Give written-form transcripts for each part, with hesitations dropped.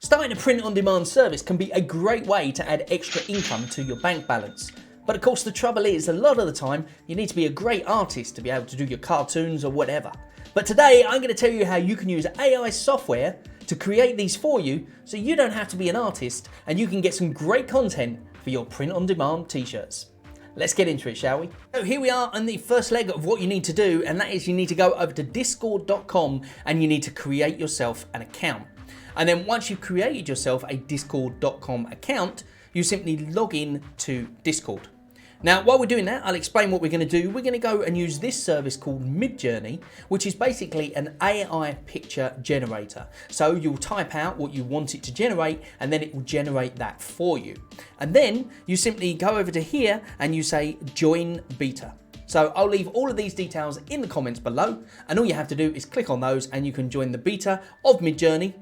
Starting a print-on-demand service can be a great way to add extra income to your bank balance. But of course the trouble is, a lot of the time you need to be a great artist to be able to do your cartoons or whatever. But today I'm going to tell you how you can use AI software to create these for you so you don't have to be an artist and you can get some great content for your print-on-demand t-shirts. Let's get into it, shall we? So here we are on the first leg of what you need to do, and that is you need to go over to discord.com and you need to create yourself an account. And then once you've created yourself a discord.com account, you simply log in to Discord. Now, while we're doing that, I'll explain what we're going to do. We're going to go and use this service called Midjourney, which is basically an AI picture generator. So you'll type out what you want it to generate, and then it will generate that for you. And then you simply go over to here and you say join beta. So I'll leave all of these details in the comments below, and all you have to do is click on those and you can join the beta of Midjourney.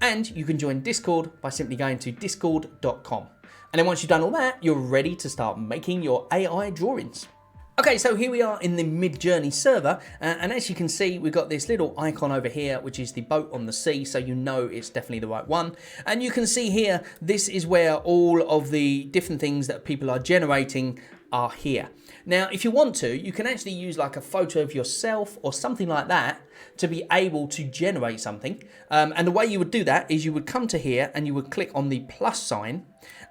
And you can join Discord by simply going to discord.com. And then once you've done all that, you're ready to start making your AI drawings. Okay, so here we are in the Midjourney server, and as you can see, we've got this little icon over here, which is the boat on the sea, so you know it's definitely the right one. And you can see here, this is where all of the different things that people are generating are here. Now, if you want to, you can actually use like a photo of yourself or something like that to be able to generate something. And the way you would do that is you would come to here and you would click on the plus sign,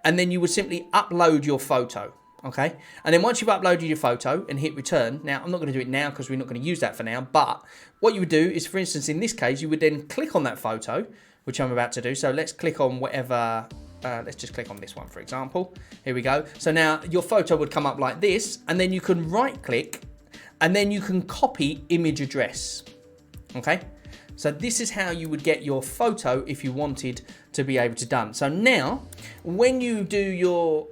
and then you would simply upload your photo. Okay, and then once you've uploaded your photo and hit return, now I'm not going to do it now because we're not going to use that for now, but what you would do is, for instance, in this case, you would then click on that photo, which I'm about to do. So let's click on whatever, let's just click on this one, for example. Here we go. So now your photo would come up like this, and then you can right click and then you can copy image address. Okay, so this is how you would get your photo if you wanted to be able to done. So now, when you do your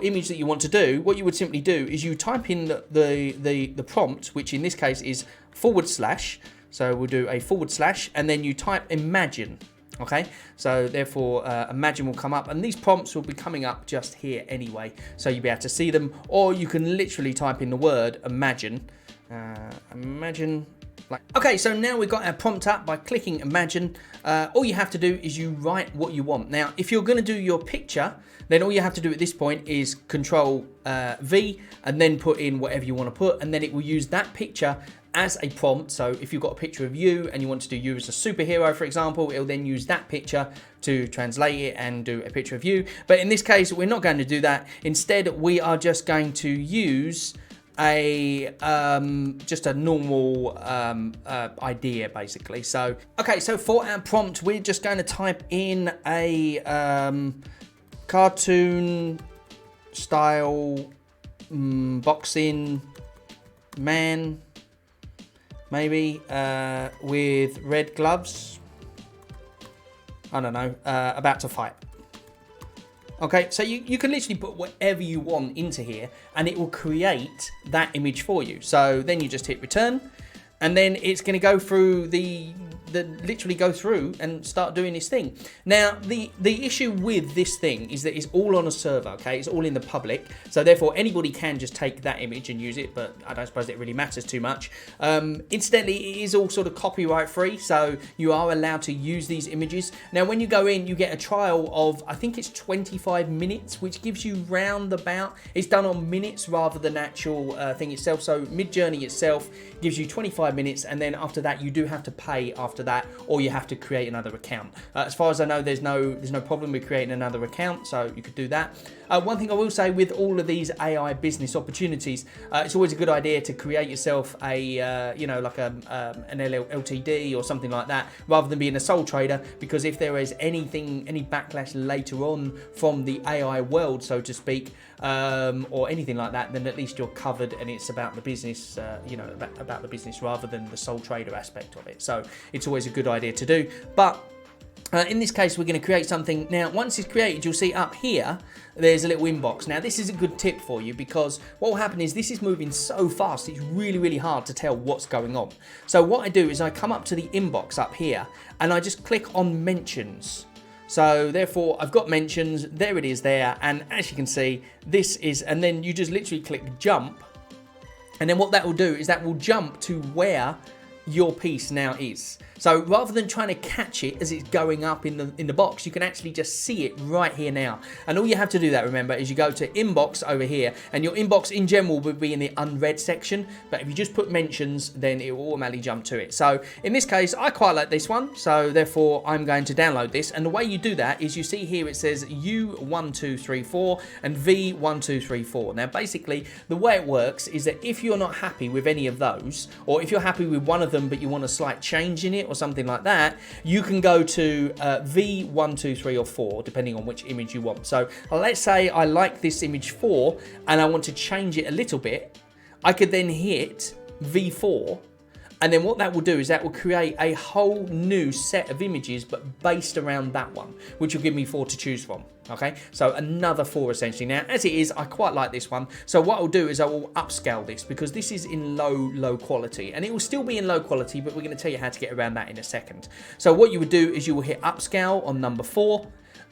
image that you want to do, what you would simply do is you type in the prompt, which in this case is /. So we'll do a /, and then you type imagine. Okay, so therefore imagine will come up, and these prompts will be coming up just here anyway, so you'll be able to see them, or you can literally type in the word imagine. Imagine. Okay, so now we've got our prompt up by clicking imagine. All you have to do is you write what you want. Now, if you're going to do your picture, then all you have to do at this point is Control V and then put in whatever you want to put, and then it will use that picture as a prompt. So if you've got a picture of you and you want to do you as a superhero, for example, it'll then use that picture to translate it and do a picture of you. But in this case, we're not going to do that. Instead, we are just going to use just a normal idea, basically. So okay, so for our prompt, we're just going to type in a cartoon style boxing man, maybe with red gloves, I don't know, about to fight. Okay, so you can literally put whatever you want into here and it will create that image for you. So then you just hit return, and then it's going to go through literally go through and start doing this thing. Now, the issue with this thing is that it's all on a server, okay? It's all in the public, so therefore anybody can just take that image and use it, but I don't suppose it really matters too much. Incidentally, it is all sort of copyright free, so you are allowed to use these images. Now, when you go in, you get a trial of, I think it's 25 minutes, which gives you round about, it's done on minutes rather than actual thing itself. So Midjourney itself gives you 25 minutes, and then after that, you do have to pay after that, or you have to create another account. As far as I know, there's no problem with creating another account, so you could do that. One thing I will say with all of these AI business opportunities, it's always a good idea to create yourself a like an LTD or something like that, rather than being a sole trader, because if there is any backlash later on from the AI world, so to speak, or anything like that, then at least you're covered, and it's about the business, about the business rather than the sole trader aspect of it. So it's always a good idea to do. But in this case, we're going to create something. Now, once it's created, you'll see up here, there's a little inbox. Now, this is a good tip for you, because what will happen is this is moving so fast, it's really, really hard to tell what's going on. So what I do is I come up to the inbox up here, and I just click on mentions. So therefore, I've got mentions, there it is there, and as you can see, this is, and then you just literally click jump, and then what that will do is that will jump to where your piece now is. So rather than trying to catch it as it's going up in the box, you can actually just see it right here now. And all you have to do that, remember, is you go to inbox over here, and your inbox in general would be in the unread section, but if you just put mentions, then it will automatically jump to it. So in this case, I quite like this one, so therefore I'm going to download this. And the way you do that is you see here it says U1234 and V1234. Now basically the way it works is that if you're not happy with any of those, or if you're happy with one of them but you want a slight change in it or something like that, you can go to V123 or 4 depending on which image you want. So let's say I like this image 4 and I want to change it a little bit. I could then hit V4, and then what that will do is that will create a whole new set of images but based around that one, which will give me 4 to choose from. Okay, so another 4 essentially. Now as it is, I quite like this one, so what I'll do is I will upscale this because this is in low quality, and it will still be in low quality, but we're going to tell you how to get around that in a second. So what you would do is you will hit upscale on number 4,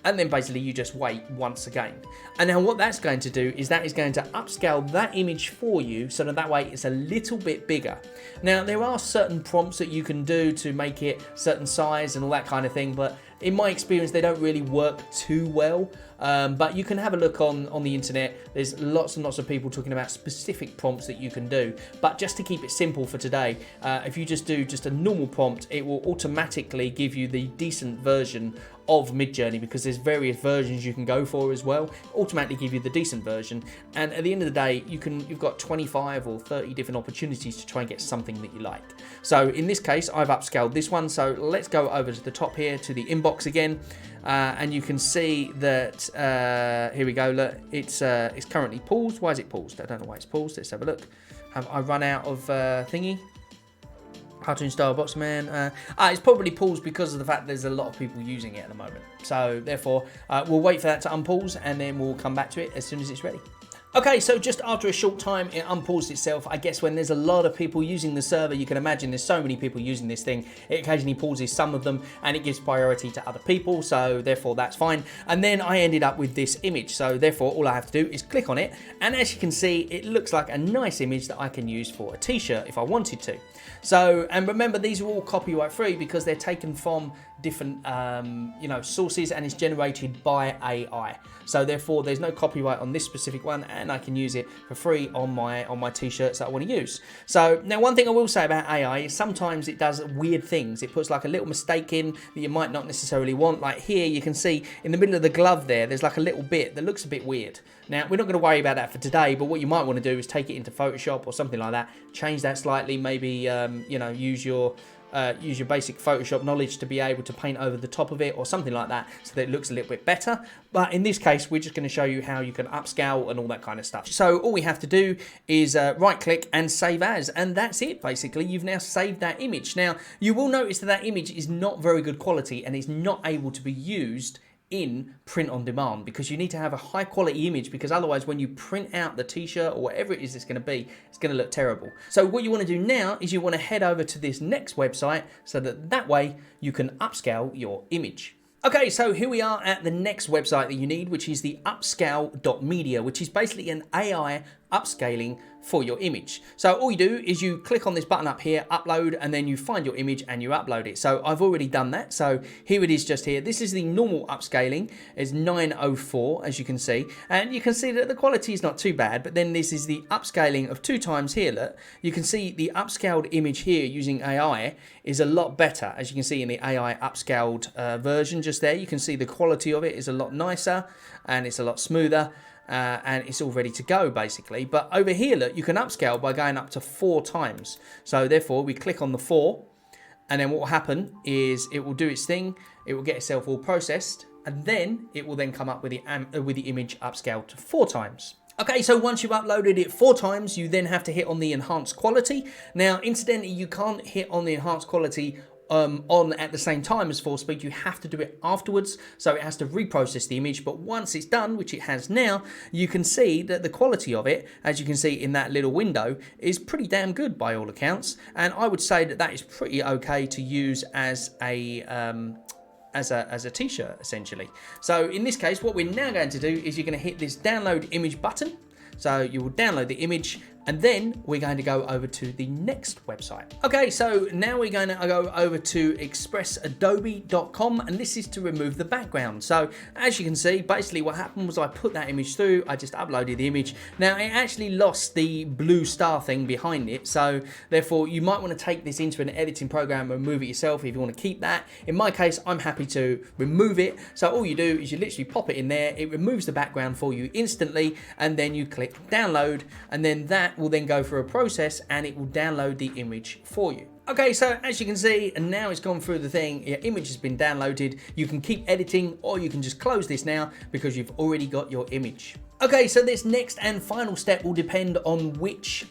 and then basically you just wait once again. And now what that's going to do is that is going to upscale that image for you, so that way it's a little bit bigger. Now there are certain prompts that you can do to make it certain size and all that kind of thing, but in my experience they don't really work too well. But you can have a look on the internet. There's lots and lots of people talking about specific prompts that you can do. But just to keep it simple for today, if you just do just a normal prompt, it will automatically give you the decent version of Midjourney, because there's various versions you can go for as well. Automatically give you the decent version, and at the end of the day you've got 25 or 30 different opportunities to try and get something that you like. So in this case I've upscaled this one, so let's go over to the top here to the inbox again, and you can see that here we go, look, it's currently paused. Why is it paused? I don't know why it's paused. Let's have a look. Have I run out of thingy? Cartoon style box man. It's probably paused because of the fact there's a lot of people using it at the moment. So therefore, we'll wait for that to unpause, and then we'll come back to it as soon as it's ready. Okay, so just after a short time, it unpaused itself. I guess when there's a lot of people using the server, you can imagine there's so many people using this thing, it occasionally pauses some of them and it gives priority to other people, so therefore that's fine. And then I ended up with this image, so therefore all I have to do is click on it, and as you can see, it looks like a nice image that I can use for a t-shirt if I wanted to. So, and remember, these are all copyright free because they're taken from different sources, and it's generated by AI. So therefore there's no copyright on this specific one, and I can use it for free on my t-shirts that I want to use. So now one thing I will say about AI is sometimes it does weird things. It puts like a little mistake in that you might not necessarily want. Like here you can see in the middle of the glove there's like a little bit that looks a bit weird. Now we're not going to worry about that for today, but what you might want to do is take it into Photoshop or something like that, change that slightly, maybe use your basic Photoshop knowledge to be able to paint over the top of it or something like that, so that it looks a little bit better. But in this case, we're just going to show you how you can upscale and all that kind of stuff. So all we have to do is right click and save as, and that's it. Basically, you've now saved that image. Now you will notice that that image is not very good quality and is not able to be used in print on demand, because you need to have a high quality image, because otherwise when you print out the t-shirt or whatever it is it's going to be, it's going to look terrible. So what you want to do now is you want to head over to this next website, so that way you can upscale your image. Okay, so here we are at the next website that you need, which is the upscale.media, which is basically an AI upscaling for your image. So all you do is you click on this button up here, upload, and then you find your image and you upload it. So I've already done that. So here it is just here. This is the normal upscaling. It's 904, as you can see. And you can see that the quality is not too bad, but then this is the upscaling of 2 times here. Look, you can see the upscaled image here using AI is a lot better. As you can see in the AI upscaled version just there, you can see the quality of it is a lot nicer and it's a lot smoother. And it's all ready to go basically. But over here, look, you can upscale by going up to 4 times. So therefore we click on the 4, and then what will happen is it will do its thing, it will get itself all processed, and then it will then come up with the image upscaled to 4 times. Okay, so once you've uploaded it 4 times, you then have to hit on the enhanced quality. Now incidentally, you can't hit on the enhanced quality on at the same time as 4 speed. You have to do it afterwards, so it has to reprocess the image. But once it's done, which it has now, you can see that the quality of it, as you can see in that little window, is pretty damn good by all accounts, and I would say that that is pretty okay to use as a t-shirt essentially. So in this case, what we're now going to do is you're going to hit this download image button. So you will download the image, And then we're going to go over to the next website. Okay, so now we're going to go over to expressadobe.com, and this is to remove the background. So as you can see, basically what happened was I put that image through, I just uploaded the image. Now it actually lost the blue star thing behind it, so therefore you might want to take this into an editing program and remove it yourself if you want to keep that. In my case, I'm happy to remove it. So all you do is you literally pop it in there, it removes the background for you instantly, and then you click download, and then that will then go through a process and it will download the image for you. Okay, so as you can see, and now it's gone through the thing, your image has been downloaded. You can keep editing, or you can just close this now because you've already got your image. Okay, so this next and final step will depend on which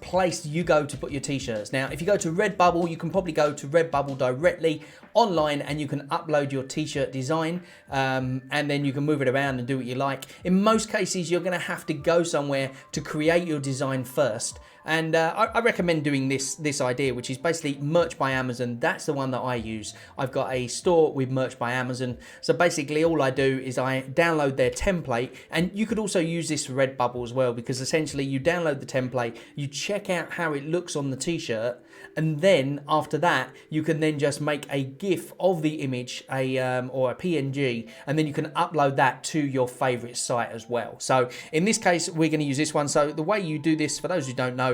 place you go to put your t-shirts. Now, if you go to Redbubble, you can probably go to Redbubble directly online and you can upload your t-shirt design and then you can move it around and do what you like. In most cases, you're gonna have to go somewhere to create your design first. And I recommend doing this idea, which is basically Merch by Amazon. That's the one that I use. I've got a store with Merch by Amazon. So basically all I do is I download their template, and you could also use this for Redbubble as well, because essentially you download the template, you check out how it looks on the t-shirt, and then after that you can then just make a GIF of the image, or a PNG, and then you can upload that to your favorite site as well. So in this case we're going to use this one. So the way you do this, for those who don't know,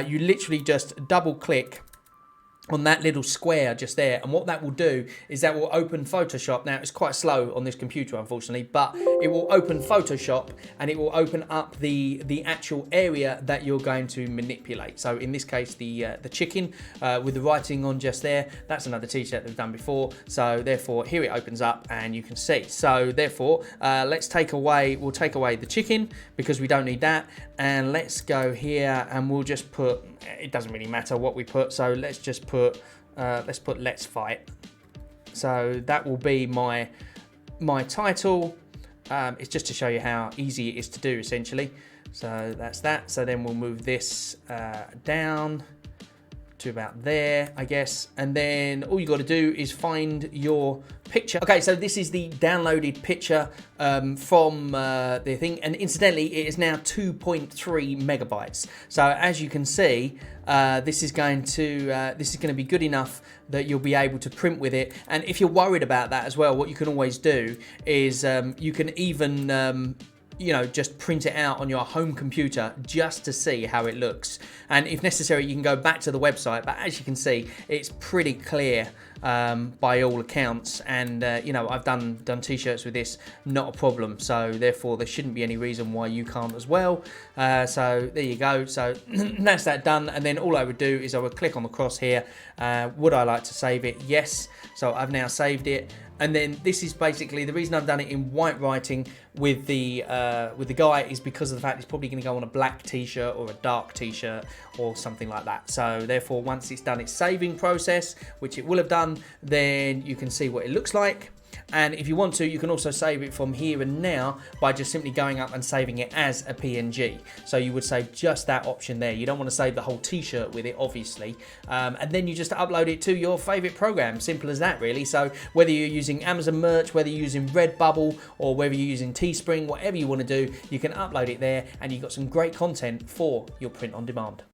you literally just double click on that little square just there, and what that will do is that will open Photoshop. Now it's quite slow on this computer unfortunately, but it will open Photoshop and it will open up the actual area that you're going to manipulate. So in this case the chicken with the writing on just there, that's another t-shirt that we've done before. So therefore here it opens up and you can see. So therefore we'll take away the chicken because we don't need that, and let's go here and we'll just put, it doesn't really matter what we put, so let's just put let's fight. So that will be my title. It's just to show you how easy it is to do essentially. So that's that. So then we'll move this down to about there, I guess, and then all you got to do is find your picture. Okay, so this is the downloaded picture from the thing, and incidentally it is now 2.3 megabytes. So as you can see, this is going to be good enough that you'll be able to print with it. And if you're worried about that as well, what you can always do is you can even just print it out on your home computer just to see how it looks. And if necessary, you can go back to the website, but as you can see, it's pretty clear by all accounts. And I've done t-shirts with this, not a problem. So therefore there shouldn't be any reason why you can't as well. So there you go. So that's that done. And then all I would do is I would click on the cross here. Would I like to save it? Yes. So I've now saved it. And then this is basically the reason I've done it in white writing with the guy is because of the fact it's probably going to go on a black t-shirt or a dark t-shirt or something like that. So therefore, once it's done its saving process, which it will have done, then you can see what it looks like. And if you want to, you can also save it from here and now by just simply going up and saving it as a PNG. So you would save just that option there. You don't want to save the whole t-shirt with it, obviously. And then you just upload it to your favorite program. Simple as that, really. So whether you're using Amazon Merch, whether you're using Redbubble, or whether you're using Teespring, whatever you want to do, you can upload it there and you've got some great content for your print on demand.